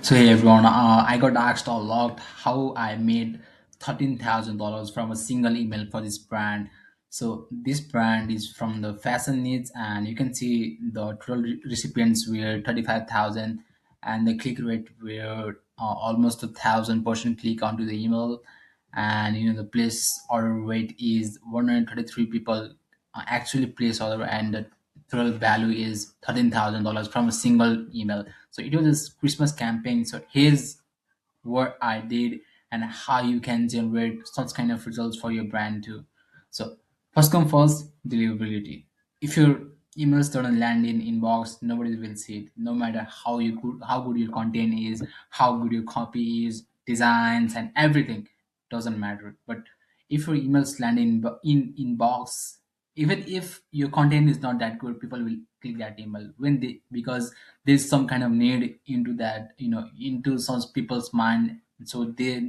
So hey everyone, I got asked a lot how I made $13,000 from a single email for this brand. So this brand is from the fashion needs, and you can see the total recipients were 35,000, and the click rate were almost 1,000% click onto the email, and the place order rate is 133 people actually place order, and the total value is $13,000 from a single email. So it was a Christmas campaign. So here's what I did and how you can generate such kind of results for your brand too. So first come first, deliverability. If your emails don't land in inbox, nobody will see it. No matter how good your content is, how good your copy is, designs and everything doesn't matter. But if your emails land in inbox, even if your content is not that good, people will click that email when they, because there's some kind of need into that, into some people's mind. So they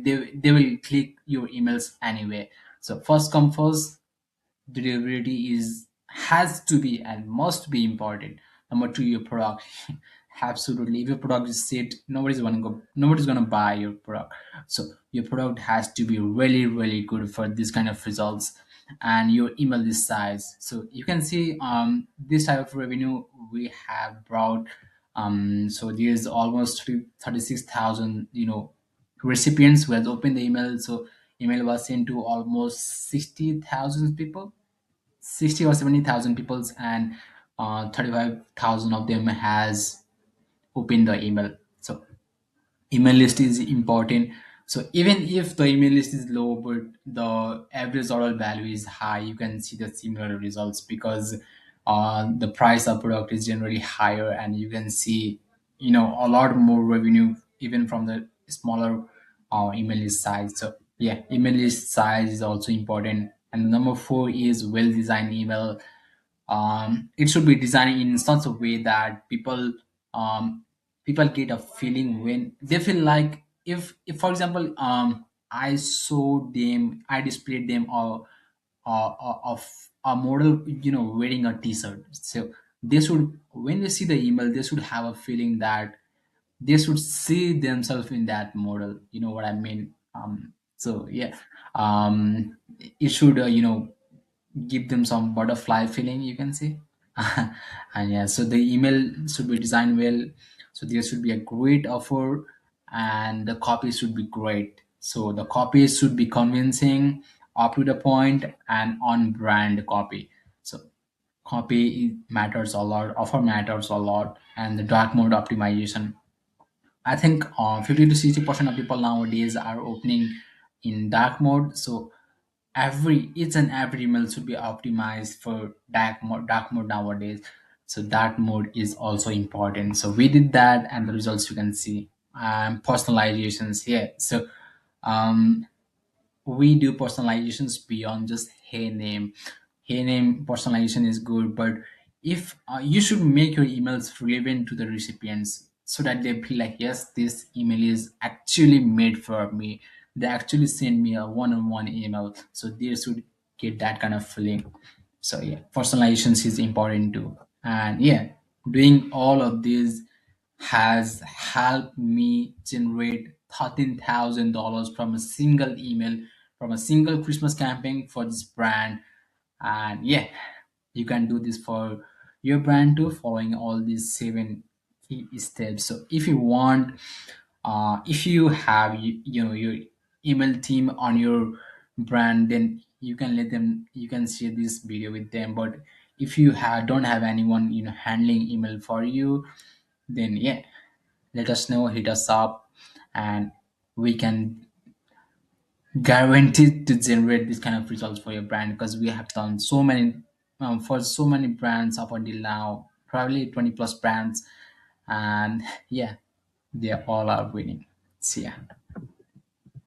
will click your emails anyway. So first come first, deliverability is has to be and must be important. Number two, your product. Absolutely, if your product is shit, nobody's gonna buy your product. So your product has to be really really good for this kind of results. And your email list size. So you can see this type of revenue we have brought. So there's almost 36,000 recipients who has opened the email. So email was sent to almost 60,000 people, 60 or 70,000 peoples, and 35,000 of them has opened the email. So email list is important. So even if the email list is low but the average order value is high, you can see the similar results because the price of product is generally higher, and you can see a lot more revenue even from the smaller email list size. So yeah, email list size is also important. And number four is well designed email. It should be designed in such a way that um, people get a feeling when they feel like, if for example, I displayed them of a model, wearing a t-shirt. So they should, when they see the email, they should have a feeling that they should see themselves in that model. You know what I mean? So yeah, it should give them some butterfly feeling, you can say. And yeah, so the email should be designed well. So there should be a great offer, and the copy should be great. So the copy should be convincing, up to the point, and on brand copy. So copy matters a lot, offer matters a lot, and the dark mode optimization. I think 50 to 60% of people nowadays are opening in dark mode. So every each and every email should be optimized for dark mode nowadays. So dark mode is also important. So we did that, and the results you can see. Personalizations here. So um we do personalizations beyond just hey name. Hey name personalization is good, but if you should make your emails relevant to the recipients so that they feel like, yes, this email is actually made for me. They actually send me a one-on-one email, so they should get that kind of feeling. So yeah, personalizations is important too. And yeah, doing all of this has helped me generate $13,000 from a single email, from a single Christmas campaign for this brand. And yeah, you can do this for your brand too, following all these seven key steps. So if you want, if you have your email team on your brand, then you can let them, you can share this video with them. But if you don't have anyone handling email for you, then yeah, let us know, hit us up, and we can guarantee to generate this kind of results for your brand, because we have done so many for so many brands up until now, probably 20 plus brands. And yeah, they all are winning. See ya.